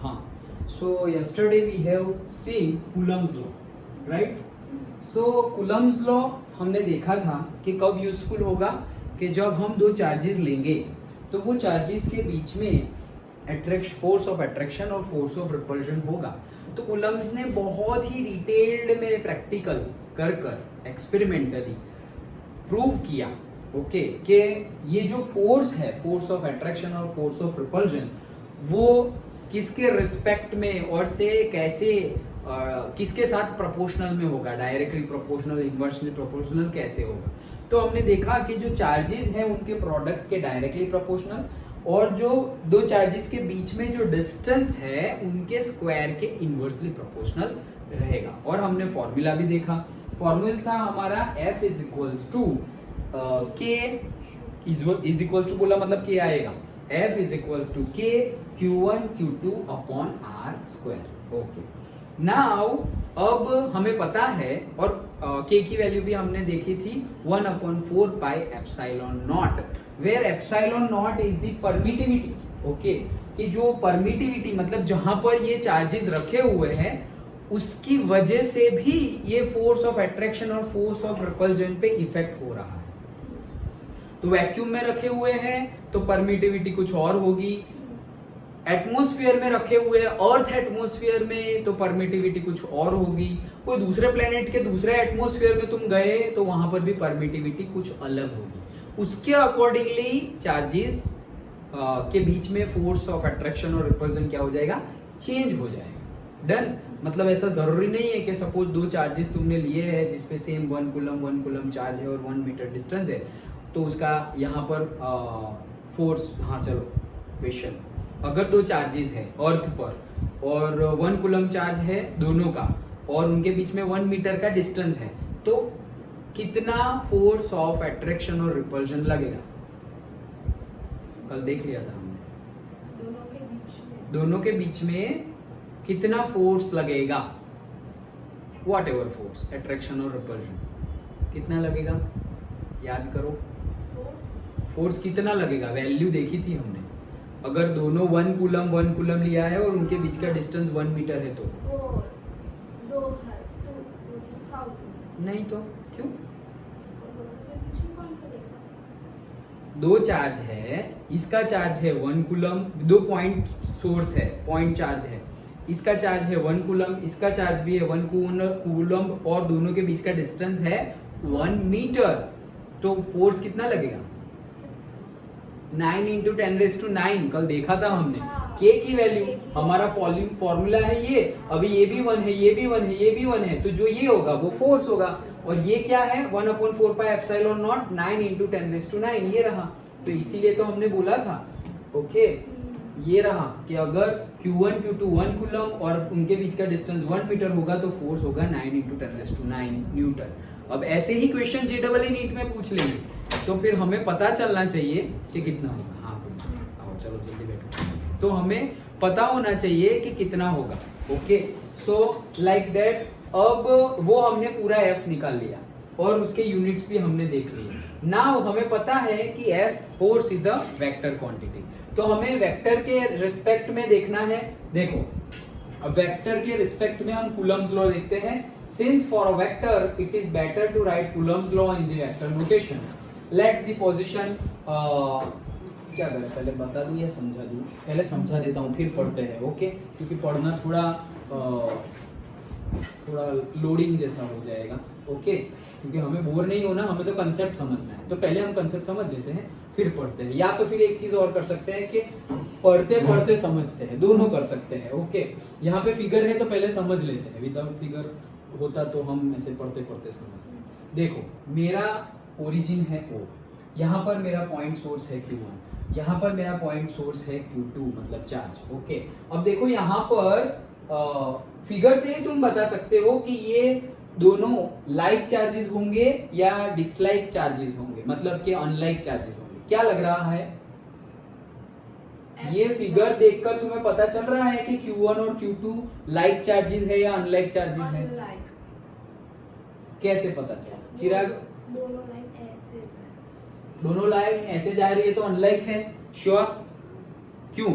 हाँ, so yesterday we have seen Coulomb's law, right? So Coulomb's law हमने देखा था कि कब यूजफुल होगा, कि जब हम दो चार्जेस लेंगे तो वो चार्जेस के बीच में फोर्स ऑफ अट्रैक्शन और फोर्स ऑफ रिपल्शन होगा। तो कूलम्ब्स ने बहुत ही डिटेल्ड में प्रैक्टिकल कर एक्सपेरिमेंटली प्रूव किया, ओके, कि ये जो फोर्स है, फोर्स ऑफ अट्रैक्शन और फोर्स ऑफ रिपल्शन, वो किसके रिस्पेक्ट में और से कैसे किसके साथ प्रोपोर्शनल में होगा, डायरेक्टली प्रोपोर्शनल, इनवर्सली प्रोपोर्शनल कैसे होगा। तो हमने देखा कि जो चार्जेस हैं उनके प्रोडक्ट के डायरेक्टली प्रोपोर्शनल, और जो दो चार्जेस के बीच में जो डिस्टेंस है उनके स्क्वायर के इनवर्सली प्रोपोर्शनल रहेगा। और हमने फॉर्मूला भी देखा, फॉर्मूला था हमारा F is equals to K is equals to, बोला मतलब K आएगा, F is equals to K Q1 Q2 upon R square. Okay, now अब हमें पता है, और K की वैल्यू भी हमने देखी थी 1/4 pi epsilon naught, where epsilon naught is the permittivity. Okay, कि जो परमिटिविटी मतलब जहां पर ये चार्जेस रखे हुए हैं उसकी वजह से भी ये फोर्स ऑफ अट्रैक्शन और फोर्स ऑफ रिपल्जन पे इफेक्ट हो रहा है। तो वैक्यूम में रखे हुए हैं तो परमिटिविटी कुछ और होगी, एटमॉस्फेयर में रखे हुए हैं, अर्थ एटमॉस्फेयर में, तो परमिटिविटी कुछ और होगी। कोई दूसरे प्लेनेट के दूसरे एटमॉस्फेयर में तुम गए तो वहां पर भी परमिटिविटी कुछ अलग होगी। उसके अकॉर्डिंगली चार्जेस के बीच में फोर्स ऑफ अट्रैक्शन और रिपल्जन क्या हो जाएगा, चेंज हो जाएगा। डन, मतलब ऐसा जरूरी नहीं है कि सपोज दो चार्जेस तुमने लिए हैं जिसपे सेम 1 कूलम चार्ज है और 1 मीटर डिस्टेंस है, तो उसका यहाँ पर फोर्स, हाँ चलो क्वेश्चन, अगर दो चार्जेस है अर्थ पर और 1 कूलम चार्ज है दोनों का और उनके बीच में 1 मीटर का डिस्टेंस है, तो कितना फोर्स ऑफ अट्रैक्शन और रिपल्शन लगेगा? कल देख लिया था हमने, दोनों के बीच में कितना फोर्स लगेगा, वॉट एवर फोर्स, अट्रैक्शन और रिपल्शन, कितना लगेगा, याद करो। फोर्स कितना लगेगा, वैल्यू देखी थी हमने। अगर दोनों 1 कूलम लिया है और उनके बीच का डिस्टेंस 1 मीटर है तो नहीं, तो क्यों? दो चार्ज है, इसका चार्ज है 1 कूलम, दो पॉइंट सोर्स है, पॉइंट चार्ज है, इसका चार्ज है 1 कूलम, इसका चार्ज भी है 1 कूलम, और दोनों के बीच का डिस्टेंस है 1 मीटर, तो फोर्स कितना लगेगा? 9 × 10⁹ कल देखा था हमने। K की वैल्यू, हमारा फॉर्मूला है ये, अभी ये भी 1 है, ये भी 1 है, ये भी 1 है, तो जो ये होगा वो फोर्स होगा। और ये क्या है, 1/4 पाई एप्सिलॉन नॉट, 9 × 10⁹ ये रहा। तो इसीलिए तो हमने बोला था, ओके, ये रहा कि अगर Q1 Q2 1 कूलम और उनके बीच का डिस्टेंस 1 मीटर होगा तो फोर्स होगा 9 × 10⁹ न्यूटन। अब ऐसे ही क्वेश्चन JEE नीट में पूछ लेंगे, तो फिर हमें पता चलना चाहिए कि कितना होगा। हाँ आओ चलो जल्दी बैठो, तो हमें पता होना चाहिए कि कितना होगा। ओके, सो लाइक दैट, अब वो हमने पूरा F निकाल लिया और उसके यूनिट्स भी हमने देख लिए। नाउ हमें पता है कि F force is a vector quantity, तो हमें वेक्टर के रिस्पेक्ट में देखना है। देखो, अब वेक्टर के रिस्पेक्ट में हम कूलम्स लॉ देखते हैं। Since for a vector it is better to write Coulomb's law in the vector notation. Let the position, क्या करें, पहले बता दूं या समझा दूं? पहले समझा देता हूँ फिर पढ़ते हैं, ओके, क्योंकि पढ़ना थोड़ा लोडिंग जैसा हो जाएगा, ओके, क्योंकि हमें बोर नहीं होना, हमें तो कंसेप्ट समझना है। तो पहले हम कंसेप्ट समझ लेते हैं फिर पढ़ते हैं, या तो फिर एक चीज और कर सकते हैं कि पढ़ते पढ़ते समझते हैं, दोनों कर सकते हैं। ओके, यहाँ पे फिगर है तो पहले समझ लेते हैं, विदाउट फिगर होता तो हम ऐसे पढ़ते पढ़ते समझते हैं। देखो, मेरा ओरिजिन है O, यहाँ पर मेरा पॉइंट सोर्स है Q1, यहाँ पर मेरा पॉइंट सोर्स है Q2 मतलब चार्ज। ओके, अब देखो यहाँ पर फिगर से ही तुम बता सकते हो कि ये दोनों लाइक चार्जेस होंगे या डिसलाइक चार्जेस होंगे, मतलब कि अनलाइक चार्जेस होंगे। क्या लग रहा है? ये फिगर देखकर तुम्हें पता चल रहा है कि Q1 और Q2 लाइक चार्जेस है या अनलाइक चार्जेस है? कैसे पता चला चिराग? दोनों लाइन ऐसे जा रही है तो अनलाइक है, श्योर? क्यों?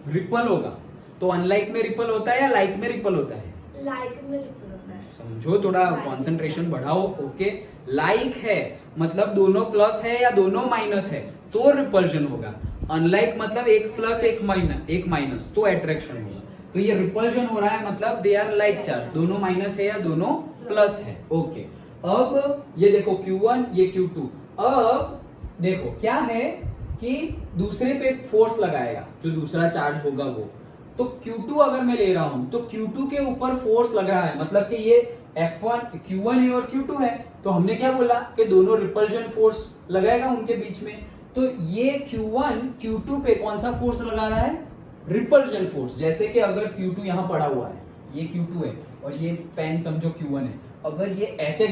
रिपल होगा। तो अनलाइक में रिपल होता है या लाइक में रिपल होता है? लाइक में रिपल होता है। समझो, थोड़ा कंसंट्रेशन बढ़ाओ। ओके, लाइक है मतलब दोनों प्लस है या दोनों माइनस है तो रिपल्शन होगा। अनलाइक मतलब एक प्लस एक माइनस तो अट्रैक्शन होगा। तो ये रिपल्शन हो रहा है मतलब दे आर लाइक चार्ज, दोनों माइनस है या दोनों प्लस है। ओके, अब ये देखो Q1 ये Q2। अब देखो क्या है कि दूसरे पे फोर्स लगाएगा जो दूसरा चार्ज होगा वो। तो Q2 अगर मैं ले रहा हूं तो Q2 के ऊपर फोर्स लग रहा है, मतलब कि ये F1 Q1 है और Q2 है। तो हमने क्या बोला कि दोनों रिपल्शन फोर्स लगाएगा उनके बीच में। तो ये Q1 Q2 पे कौन सा फोर्स लगा रहा है? Repulsion force. जैसे कि अगर Q2 यहां पड़ा हुआ है, ये Q2 है और ये पेन समझो Q1 है, अगर ये ऐसे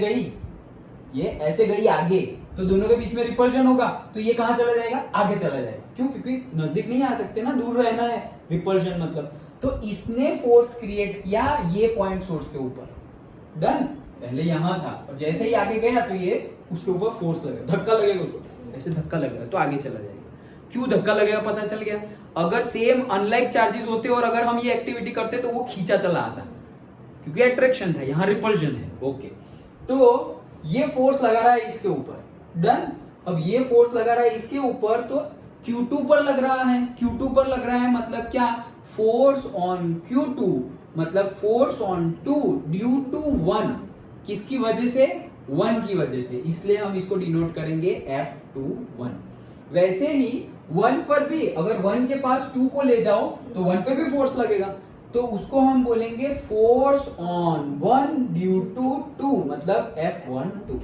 गई आगे तो दोनों के बीच में रिपल्शन होगा। तो ये कहां चला जाएगा? आगे चला जाएगा। क्यों? क्योंकि नजदीक नहीं आ सकते ना, दूर रहना है, रिपल्शन मतलब। तो इसने फोर्स क्रिएट किया ये पॉइंट सोर्स के ऊपर। डन। पहले यहां था और जैसे ही आगे गया तो ये उसके ऊपर फोर्स लगेगा, धक्का लगेगा उसको, ऐसे धक्का लगेगा तो आगे चला जाएगा। क्यों धक्का लगेगा पता चल गया। अगर सेम अनलाइक चार्जेस होते और अगर हम ये एक्टिविटी करते तो वो खींचा चला आता, क्योंकि अट्रैक्शन था, यहाँ रिपल्शन है। ओके, तो ये फोर्स लगा रहा है इसके ऊपर। डन। अब ये फोर्स लगा रहा है इसके ऊपर तो Q2 पर लग रहा है। Q2 पर लग रहा है मतलब क्या? फोर्स ऑन Q2 मतलब फोर्स ऑन 2 ड्यू टू 1। किसकी वजह से? 1 की वजह से। इसलिए हम इसको डिनोट करेंगे F21। वैसे ही 1 पर भी अगर 1 के पास 2 को ले जाओ तो 1 पे भी फोर्स लगेगा, तो उसको हम बोलेंगे फोर्स ऑन 1 ड्यू टू 2 मतलब F12।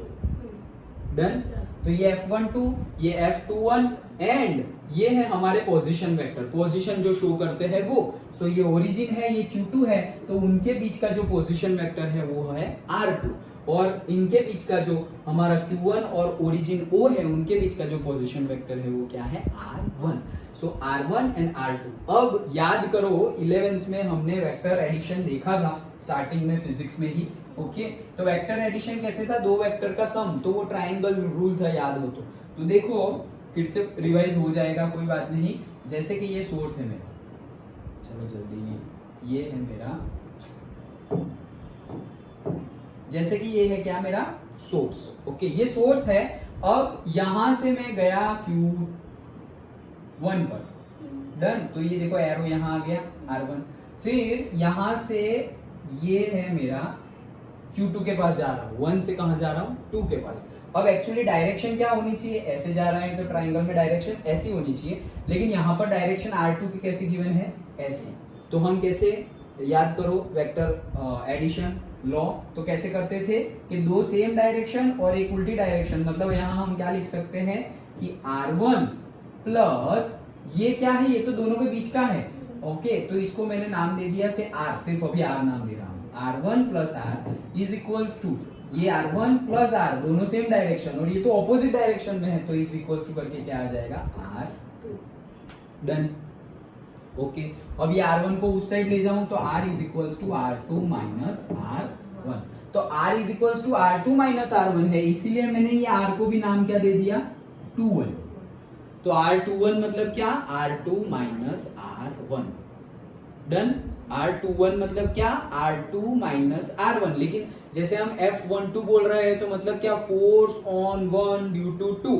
डन। तो ये F12 ये F21 एंड ये है हमारे पोजीशन वेक्टर, पोजीशन जो शो करते हैं वो। सो ये ओरिजिन है, ये Q2 है, तो उनके बीच का जो पोजीशन वेक्टर है वो है R2 और इनके बीच का जो हमारा Q1 और ओरिजिन O है उनके बीच का जो पोजीशन वेक्टर है वो क्या है? R1। So R1 and R2। अब याद करो 11th में हमने वेक्टर एडिशन देखा था स्टार्टिंग में फिजिक्स में ही। ओके, तो वेक्टर एडिशन कैसे था? दो वेक्टर का सम, तो वो ट्राइंगल रूल था, याद हो तो देखो फिर से रिवाइज हो जाएगा, कोई बात नहीं। जैसे कि ये सोर्स है मेरा, चलो जल्दी, ये है मेरा, जैसे कि ये है क्या? मेरा सोर्स। ओके, ये सोर्स है। अब यहां से मैं गया Q1 पर। डन। तो ये देखो एरो यहां आ गया R1। फिर यहां से ये है मेरा Q2 के पास जा रहा हूं। 1 से कहां जा रहा हूं? 2 के पास। अब एक्चुअली डायरेक्शन क्या होनी चाहिए? ऐसे जा रहा है तो ट्राइंगल में डायरेक्शन ऐसी होनी चाहिए, लेकिन यहाँ पर डायरेक्शन R2 की कैसे गिवन है? ऐसे। तो हम कैसे याद करो वेक्टर एडिशन लॉ? तो कैसे करते थे कि दो सेम डायरेक्शन और एक उल्टी डायरेक्शन, मतलब यहाँ हम क्या लिख सकते हैं कि R1 प्लस ये क्या है? ये तो दोनों के बीच का है। ओके, तो इसको मैंने नाम दे दिया से R, सिर्फ अभी R नाम दे रहा हूँ। R1 plus R is equals to, ये R1 प्लस R दोनों सेम डायरेक्शन और ये तो ऑपोजिट डायरेक्शन में है, तो इज इक्वल्स टू करके क्या आ जाएगा? R2। डन। ओके, अब ये R1 को उस साइड ले जाऊं तो R is equals to R2 minus R1। तो R is equals to R2 minus R1 है, इसीलिए मैंने ये R को भी नाम क्या दे दिया? 21। तो R21 मतलब क्या? R2 minus R1। Done. R21 मतलब क्या? R2 minus R1। लेकिन जैसे हम F12 बोल रहे हैं तो मतलब क्या? Force on 1 due to 2।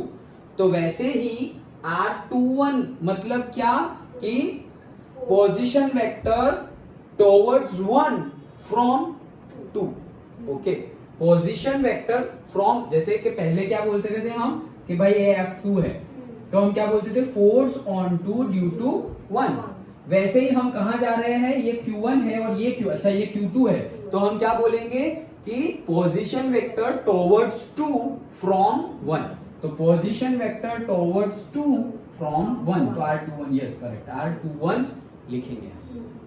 तो वैसे ही R21 मतलब क्या? कि position vector towards 1 from 2। Okay, position vector from, जैसे कि पहले क्या बोलते थे हम कि भाई ये F2 है, तो हम क्या बोलते थे? Force on 2 due to 1। वैसे ही हम कहां जा रहे हैं? ये Q1 है और ये ये Q2 है, तो हम क्या बोलेंगे कि पोजीशन वेक्टर टुवर्ड्स 2 फ्रॉम 1। तो पोजीशन वेक्टर टुवर्ड्स 2 फ्रॉम 1, तो R21, यस करेक्ट, R21 लिखेंगे।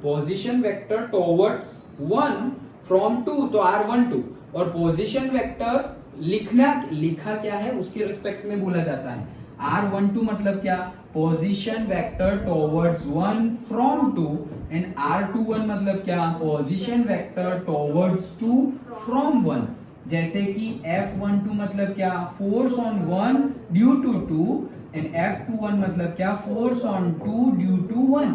पोजीशन वेक्टर टुवर्ड्स 1 फ्रॉम 2 तो R12, और पोजीशन वेक्टर लिखा क्या है उसके रिस्पेक्ट में बोला जाता है। R12 मतलब क्या? Position vector towards 1 from 2 and R21 मतलब क्या? Position vector towards 2 from 1। जैसे कि F12 मतलब क्या? Force on 1 due to 2 and F21 मतलब क्या? Force on 2 due to 1।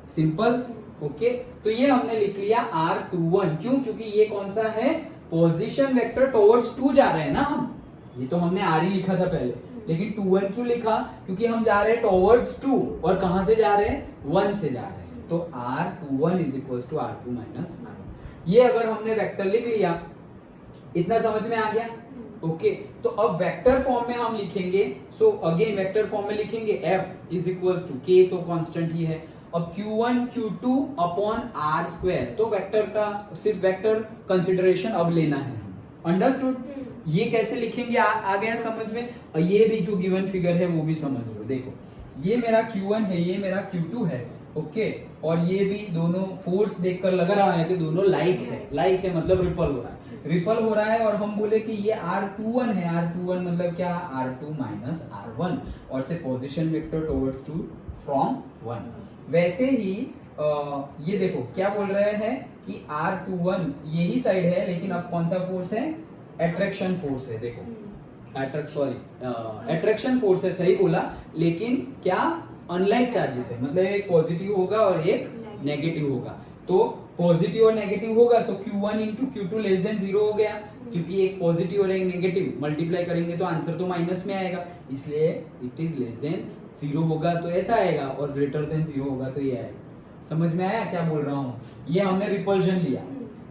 Simple. Okay, तो ये हमने लिख लिया R21। क्यों? क्योंकि ये कौन सा है? पोजीशन वेक्टर टुवर्ड्स 2 जा रहे हैं ना हम। ये तो हमने R ही लिखा था पहले, लेकिन 21 क्यों लिखा? क्योंकि हम जा रहे हैं टुवर्ड्स 2, और कहां से जा रहे हैं? 1 से जा रहे हैं। तो R21 is equal to R2 minus R1। ये अगर हमने वेक्टर लिख लिया, इतना समझ में आ गया? ओके, तो अब वेक्टर फॉर्म में हम लिखेंगे। सो अगेन वेक्टर फॉर्म में लिखेंगे F is equal to K, तो कांस्टेंट ही है। अब Q1 Q2 upon R square, तो वेक्टर का सिर्फ वेक्टर कंसिडरेशन अब लेना है। अंडरस्टूड? ये कैसे लिखेंगे आ गया समझ में? और ये भी जो गिवन फिगर है वो भी समझ लो। देखो, ये मेरा Q1 है, ये मेरा Q2 है। ओके, और ये भी दोनों फोर्स देखकर लग रहा है कि दोनों लाइक है। लाइक है मतलब रिपल हो रहा है, रिपल हो रहा है। और हम बोले कि ये R21 है। R21 मतलब क्या? R2 माइनस R1, और से पोजीशन वेक्टर टुवर्ड्स 2 फ्रॉम 1। वैसे ही ये देखो क्या बोल रहे हैं कि R21 यही साइड है, लेकिन अब कौन सा फोर्स है? अट्रैक्शन फोर्स है। देखो, अट्रैक्शन फोर्स है, सही बोला, लेकिन क्या? अनलाइक चार्जेस है, मतलब एक पॉजिटिव होगा और एक नेगेटिव होगा। तो पॉजिटिव और नेगेटिव होगा तो Q1 into Q2 less than 0 हो गया, क्योंकि एक पॉजिटिव और एक नेगेटिव मल्टीप्लाई करेंगे तो आंसर तो माइनस में आएगा, इसलिए इट इज लेस देन 0 होगा तो ऐसा आएगा, और ग्रेटर देन 0 होगा तो ये आएगा। समझ में आया क्या बोल रहा हूँ? ये हमने रिपल्शन लिया।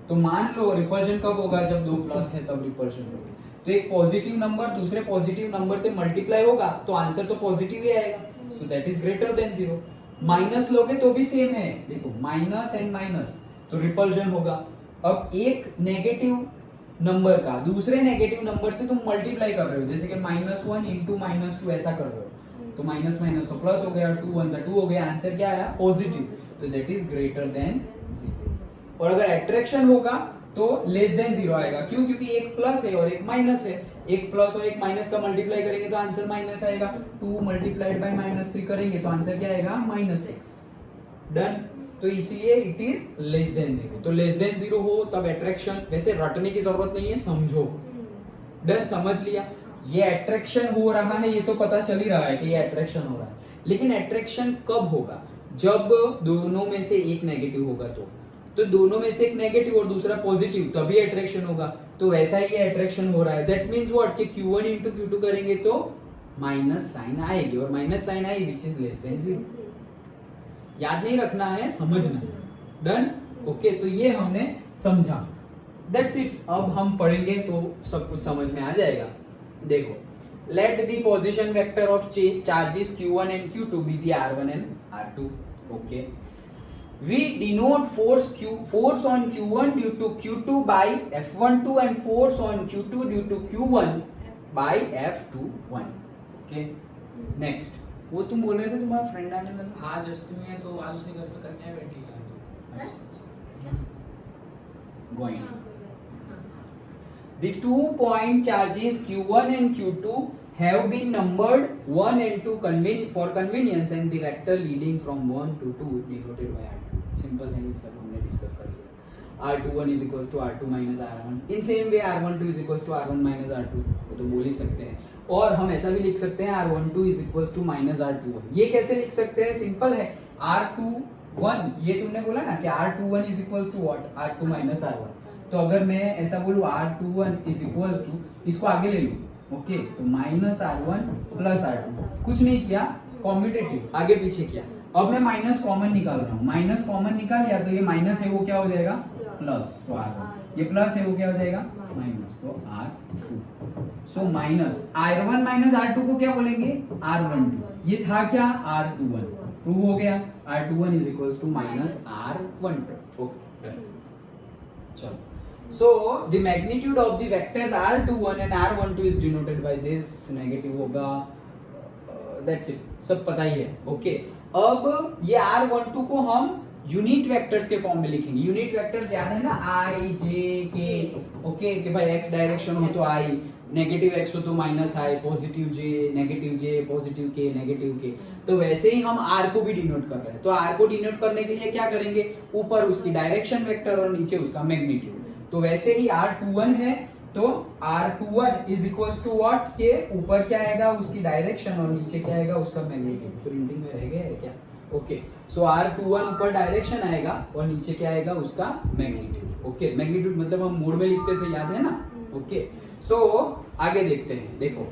तो मान लो रिपल्शन कब होगा? जब दो प्लस है तब रिपल्शन होगा। तो एक पॉजिटिव नंबर दूसरे पॉजिटिव नंबर से मल्टीप्लाई होगा तो आंसर तो पॉजिटिव ही आएगा, so that is greater than 0। Minus लोगे तो भी सेम है, देखो माइनस एंड माइनस, तो रिपल्शन होगा। अब एक नेगेटिव नंबर का दूसरे नेगेटिव नंबर से तुम मल्टीप्लाई कर रहे हो, जैसे कि -1 इंटू -2 ऐसा कर रहे हो, तो माइनस माइनस तो प्लस हो गया, 2 1 2 हो गया, आंसर क्या आया? पॉजिटिव, तो दैट इज ग्रेटर देन 0। और अगर अट्रैक्शन होगा तो लेस देन 0 आएगा। क्यों? क्योंकि एक प्लस है और एक माइनस है, एक प्लस और एक माइनस का मल्टीप्लाई करेंगे तो आंसर माइनस आएगा। 2 मल्टीप्लाइड बाय -3 करेंगे तो आंसर क्या आएगा? -6। डन। तो इसलिए इट इज लेस देन 0। तो लेस देन 0 हो तब अट्रैक्शन, वैसे रटने की जरूरत नहीं है, समझो। डन, समझ लिया? ये अट्रैक्शन हो रहा है, ये तो पता चल ही रहा है कि ये अट्रैक्शन हो रहा है, लेकिन अट्रैक्शन कब होगा? जब दोनों में से एक नेगेटिव होगा। तो दोनों में से एक नेगेटिव और दूसरा पॉजिटिव, तभी अट्रैक्शन होगा। तो वैसा ही अट्रैक्शन हो रहा है। That means what? कि Q1 इंटू Q2 करेंगे तो माइनस साइन आएगी, और माइनस साइन आई विच इज लेस देन 0। याद नहीं रखना है, समझना। डन। ओके, तो ये हमने समझा। That's it. अब हम पढ़ेंगे तो सब कुछ समझ में आ जाएगा। देखो, let the position vector of charges Q1 and Q2 be the R1 and R2. Okay. We denote force on Q1 due to Q2 by F12 and force on Q2 due to Q1 by F21. Okay. Next. वो तुम बोल रहे थे तुम्हारा friend आने वाला? आज अष्टमी है तो आज उसके घर पे कन्या बैठी है। Going. The 2-point charges Q1 and Q2 have been numbered 1 and 2 for convenience, and the vector leading from 1 to 2 denoted by R2. Simple है, ये सब हमने डिस्कस कर लिया। R21 is equals to R2 minus R1. In same way R12 is equals to R1 minus R2, वो तो बोल ही सकते हैं। और हम ऐसा भी लिख सकते हैं R12 is equals to minus R21। ये कैसे लिख सकते हैं? सिंपल है। R21, ये तुमने बोला ना कि R21 is equals to what? R2 minus R1। तो अगर मैं ऐसा बोलूं R21 is equals to, इसको आगे ले लूं, ओके, तो माइनस R1 प्लस R2, कुछ नहीं किया, कॉम्यूटेटिव आगे पीछे किया। अब मैं माइनस कॉमन निकाल रहा हूँ, माइनस कॉमन निकाल लिया तो ये माइनस है वो क्या हो जाएगा? प्लस, तो R1, ये प्लस है वो क्या हो जाएगा? माइनस, तो R2। So minus R1 minus R2 को क्या बोलेंगे? R12। ये था क्या? R21। प्रूव हो गया। R21 is equals to minus R12। Okay, चलो। So the magnitude of the vectors R21 and R12 is denoted by this, negative होगा, that's it, सब पता ही है। ओके, अब ये R12 को हम यूनिट वेक्टर्स के फॉर्म में लिखेंगे। यूनिट वेक्टर्स याद है ना? I, J, K। ओके, कि भाई x डायरेक्शन हो तो I, नेगेटिव x हो तो minus I, positive J, negative J, positive K, negative K। तो वैसे ही हम R को भी डिनोट कर रहे हैं। तो R को डिनोट करने के लिए क्या करेंगे? ऊपर उसकी डायरेक्शन वेक्टर और नीचे उसका मैग्नीट्यूड। तो वैसे ही R21 है तो R21 is equals to what? के ऊपर क्या आएगा? उसकी डायरेक्शन, और नीचे क्या आएगा? उसका मैग्नीट्यूड। प्रिंटिंग में रह गया है क्या? ओके, ओके, सो R21 ऊपर डायरेक्शन आएगा और नीचे क्या आएगा उसका मैग्नीट्यूड। ओके, मैग्नीट्यूड मतलब हम मोड में लिखते थे, याद है ना? ओके, सो आगे देखते हैं। देखो,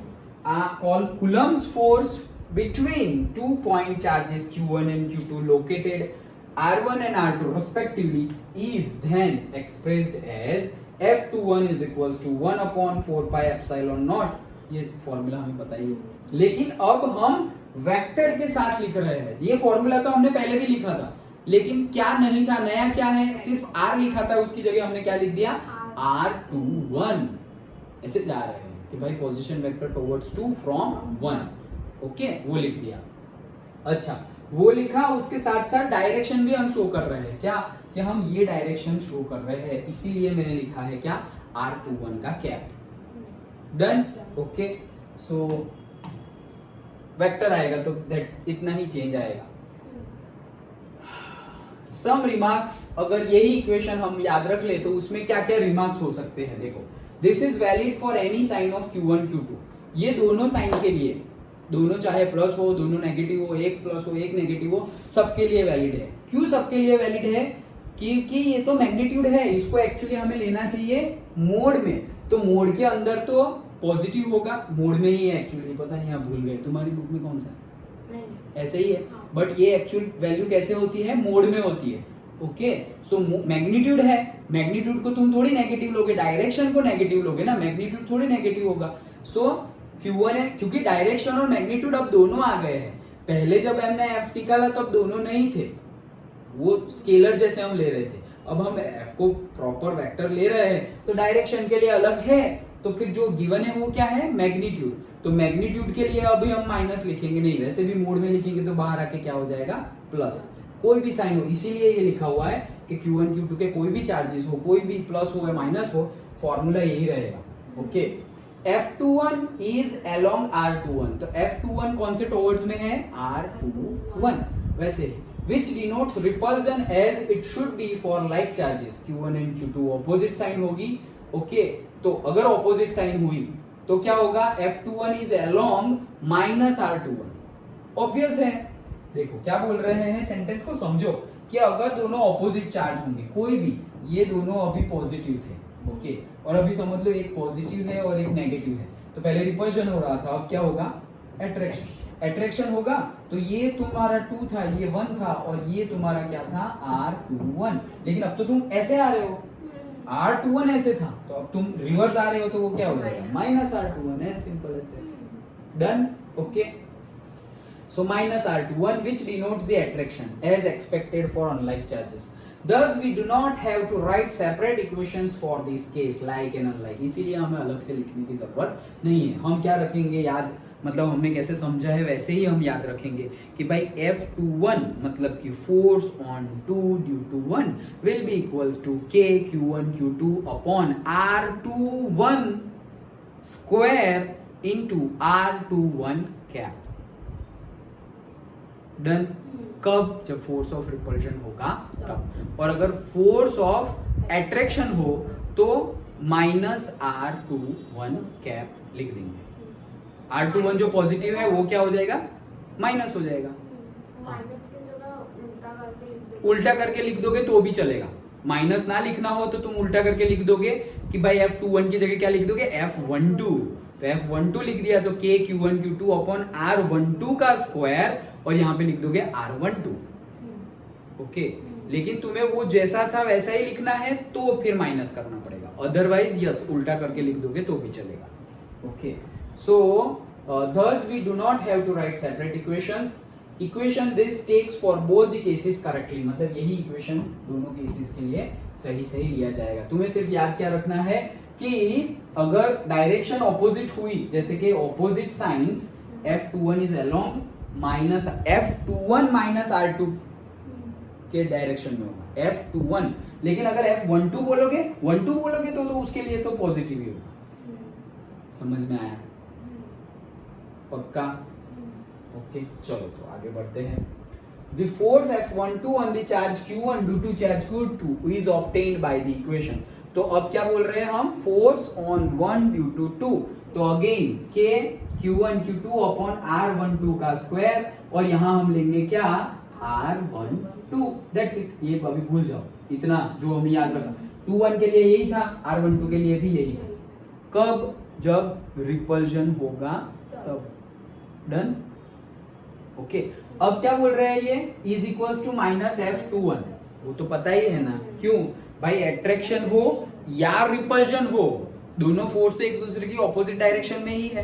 Coulomb's force between 2 point charges Q1 and Q2 located R1 and R2 respectively is then expressed as F21 is equals to 1 upon 4 pi epsilon naught। ये फॉर्मूला हमें पता ही है, लेकिन अब हम वेक्टर के साथ लिख रहे हैं। ये फॉर्मूला तो हमने पहले भी लिखा था, लेकिन क्या नहीं था, नया क्या है, सिर्फ R लिखा था, उसकी जगह हमने क्या लिख दिया, R21। ऐसे जा रहे हैं कि भाई position vector towards 2 from 1। Okay, वो लिख दिया। अच्छा, वो लिखा, उसके साथ साथ डायरेक्शन भी हम शो कर रहे हैं। क्या कि हम ये डायरेक्शन शो कर रहे हैं, इसीलिए मैंने लिखा है क्या, R21 का cap. Done. Okay, so vector आएगा तो दैट इतना ही चेंज आएगा। सम रिमार्क्स, अगर यही इक्वेशन हम याद रख ले तो उसमें क्या क्या रिमार्क्स हो सकते हैं। देखो, this is valid for any sign of Q1 Q2। ये दोनों साइन के लिए, दोनों चाहे प्लस हो, दोनों नेगेटिव हो, एक प्लस हो एक नेगेटिव हो, सबके लिए वैलिड है। क्यों सबके लिए वैलिड है? क्योंकि ये तो मैग्नीट्यूड है, इसको एक्चुअली हमें लेना चाहिए मोड में। तो मोड के अंदर तो पॉजिटिव होगा, मोड में ही है एक्चुअली, पता नहीं आप भूल गए, तुम्हारी बुक में कौन सा है? ऐसे ही है, बट ये एक्चुअल वैल्यू कैसे होती है, मोड में होती है। ओके, सो मैग्नीट्यूड है, मैग्नीट्यूड को तुम थोड़ी नेगेटिव लोगे, डायरेक्शन को नेगेटिव लोगे ना, मैग्नीट्यूड थोड़ी नेगेटिव होगा। सो Q1 है, क्योंकि डायरेक्शन और मैग्नीट्यूड अब दोनों आ गए हैं। पहले जब हमने F निकाला तब दोनों नहीं थे, वो स्केलर जैसे हम ले रहे थे। अब हम F को प्रॉपर वेक्टर ले रहे हैं तो डायरेक्शन के लिए अलग है, तो फिर जो गिवन है वो क्या है, मैग्नीट्यूड। तो मैग्नीट्यूड के लिए अभी हम माइनस लिखेंगे नहीं, वैसे भी मोड में लिखेंगे तो बाहर आके क्या हो जाएगा, प्लस। कोई भी साइन हो, इसीलिए ये लिखा हुआ है कि Q1 Q2 के कोई भी चार्जेस हो, कोई भी प्लस हो या माइनस हो, फॉर्मूला यही रहेगा। Okay, F21 is along R21, तो F21 कौन से टुवर्ड्स में है, R21। वैसे which denotes repulsion as it should be for like charges Q1 and Q2, opposite sign होगी। ओके, तो अगर ऑपोजिट साइन हुई तो क्या होगा, F21 is along minus R21। Obvious है। देखो क्या बोल रहे हैं, सेंटेंस को समझो कि अगर दोनों ऑपोजिट चार्ज होंगे, कोई भी, ये दोनों अभी पॉजिटिव थे, ओके, और अभी समझ लो एक पॉजिटिव है और एक नेगेटिव है, तो पहले रिपल्शन हो रहा था, अब क्या होगा, अट्रैक्शन। अट्रैक्शन होगा तो ये तुम्हारा 2 था, ये 1 था, और ये तुम्हारा क्या था, R21। लेकिन अब तो तुम ऐसे आ रहे हो, R21 ऐसे था, तो अब तुम रिवर्स आ रहे हो, तो वो क्या हो जाएगा, minus R21। As simple as that. Done. Okay, so minus R21 which denotes the attraction as expected for unlike charges. Thus we do not have to write separate equations for this case like and unlike। इसीलिए हमें अलग से लिखने की जरूरत नहीं है। हम क्या रखेंगे याद, मतलब हमने कैसे समझा है वैसे ही हम याद रखेंगे कि भाई F21 मतलब कि force on 2 due to 1 will be equals to K Q1 Q2 upon R21 square into R21 cap. Done. कब, जब फोर्स ऑफ रिपल्शन होगा तब। और अगर फोर्स ऑफ अट्रैक्शन हो तो माइनस R21 कैप लिख देंगे। R21 जो पॉजिटिव है वो क्या हो जाएगा, माइनस हो जाएगा। उल्टा करके लिख दोगे तो भी चलेगा, माइनस ना लिखना हो तो तुम उल्टा करके लिख दोगे कि भाई F21 की जगह क्या लिख दोगे, F12। तो F12 लिख दिया तो K Q1 Q2 upon R12 का स्क्वायर, और यहाँ पे लिख दोगे R12। ओके, लेकिन तुम्हें वो जैसा था वैसा ही लिखना है तो फिर माइनस करना पड़ेगा, अदरवाइज यस उल्टा करके लिख दोगे तो भी चलेगा। Okay, so thus we do not have to write separate equations. Equation this takes for both the cases correctly, मतलब यही इक्वेशन दोनों केसेस के लिए सही सही लिया जाएगा। तुम्हें सिर्फ याद क्या रखना है कि अगर डायरेक्शन ऑपोजिट हुई, जैसे कि opposite science F21 is along minus F21 minus R2 के डायरेक्शन में होगा F21, लेकिन अगर F12 बोलोगे, 12 बोलोगे तो उसके लिए तो पॉजिटिव ही होगा। समझ में आया? पक्का? ओके, चलो तो आगे बढ़ते हैं। The force F12 on the charge Q1 due to charge Q2 is obtained by the equation। तो अब क्या बोल रहे हैं हम, फोर्स ऑन 1 ड्यू टू 2, तो again K Q1 Q2 upon R12 का स्क्वायर, और यहां हम लेंगे क्या, R12 दैट्स इट। ये अभी भूल जाओ, इतना जो हमें याद रखा। 2-1 के लिए यही था, R12 के लिए भी यही था। कब? जब रिपल्जन होगा तब। डन? ओके। अब क्या बोल रहे हैं ये? Is equals to -F21। वो तो पता ही है ना, क्यों भाई? अट्रैक्शन हो या रिपल्जन हो, दोनों फोर्स तो एक दूसरे की ऑपोजिट डायरेक्शन में ही है।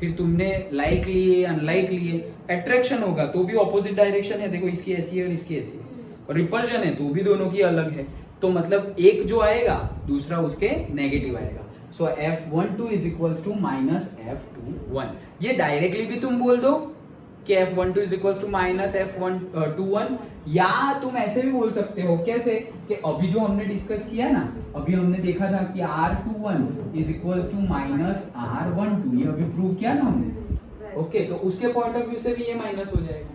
फिर तुमने लाइक लिए अनलाइक लिए, अट्रैक्शन होगा तो भी ऑपोजिट डायरेक्शन है, देखो इसकी ऐसी है और इसकी ऐसी है, और रिपल्जन है तो भी दोनों की अलग है, तो मतलब एक जो आएगा दूसरा उसके नेगेटिव आएगा। So F12 is equals to -F21। ये डायरेक्टली भी तुम बोल दो कि F12 is equals to -F21, या तुम ऐसे भी बोल सकते हो। कैसे? कि अभी जो हमने डिस्कस किया ना, अभी हमने देखा था कि R21 is equals to -R12, ये अभी प्रूव किया ना हमने। ओके, तो उसके पॉइंट ऑफ व्यू से भी ये माइनस हो जाएगा।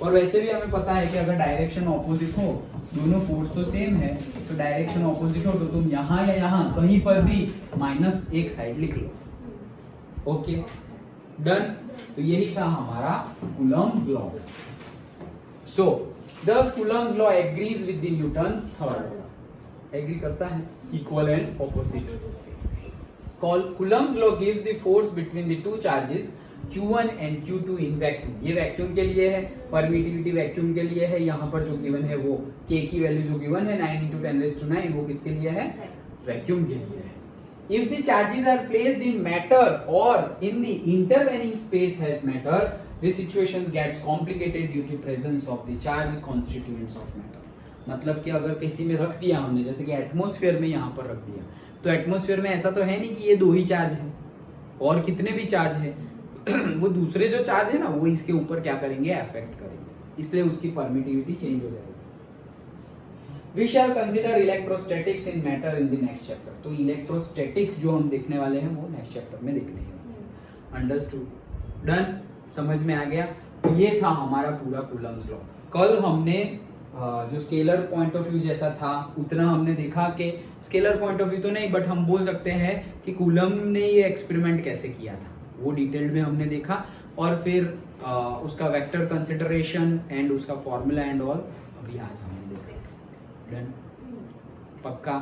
और वैसे भी हमें पता है कि अगर डायरेक्शन ऑपोजिट हो, दोनों फोर्स तो सेम है, तो डायरेक्शन ऑपोजिट हो तो तुम यहाँ या यहाँ कहीं पर भी माइनस एक साइड लिख लो। Okay, done. तो यही था हमारा Coulomb's law. So thus Coulomb's law agrees with the Newton's third law. Agree करता है, equal and opposite. Coulomb's law gives the force between the two charges Q1 and Q2 in vacuum। ये vacuum के लिए है, permittivity vacuum के लिए है। यहाँ पर जो गिवन है वो K की वैल्यू जो गिवन है 9 × 10⁹, वो किसके लिए है? वैक्यूम के लिए है। If the charges are placed in matter or in the intervening space has matter, this situation gets complicated due to presence of the charge constituents of matter। मतलब कि अगर किसी में रख दिया हमने, जैसे कि एटमॉस्फेयर में यहाँ पर रख दिया, तो एटमॉस्फेयर में ऐसा तो है नहीं कि ये 2 ही चार्ज हैं, और कितने भी चार्ज हैं वो दूसरे जो चार्ज है ना वो इसके ऊपर क्या करेंगे? अफेक्ट करेंगे, इसलिए उसकी परमिटिविटी चेंज हो जाएगी। We shall consider electrostatics in matter in the next chapter। तो इलेक्ट्रोस्टैटिक्स जो हम देखने वाले हैं वो नेक्स्ट चैप्टर में देखने हैं। अंडरस्टूड? डन? समझ में आ गया? तो ये था हमारा पूरा कूलम्स लॉ। कल हमने जो स्केलर पॉइंट ऑफ व्यू जैसा था उतना हमने देखा कि स्केलर पॉइंट ऑफ व्यू तो नहीं, बट हम बोल सकते हैं कि कूलम ने ये एक्सपेरिमेंट कैसे किया था वो डिटेल्ड में हमने देखा, और फिर उसका वेक्टर कंसिडरेशन एंड उसका फॉर्मूला एंड ऑल अभी आज हमने देखा। डन? पक्का?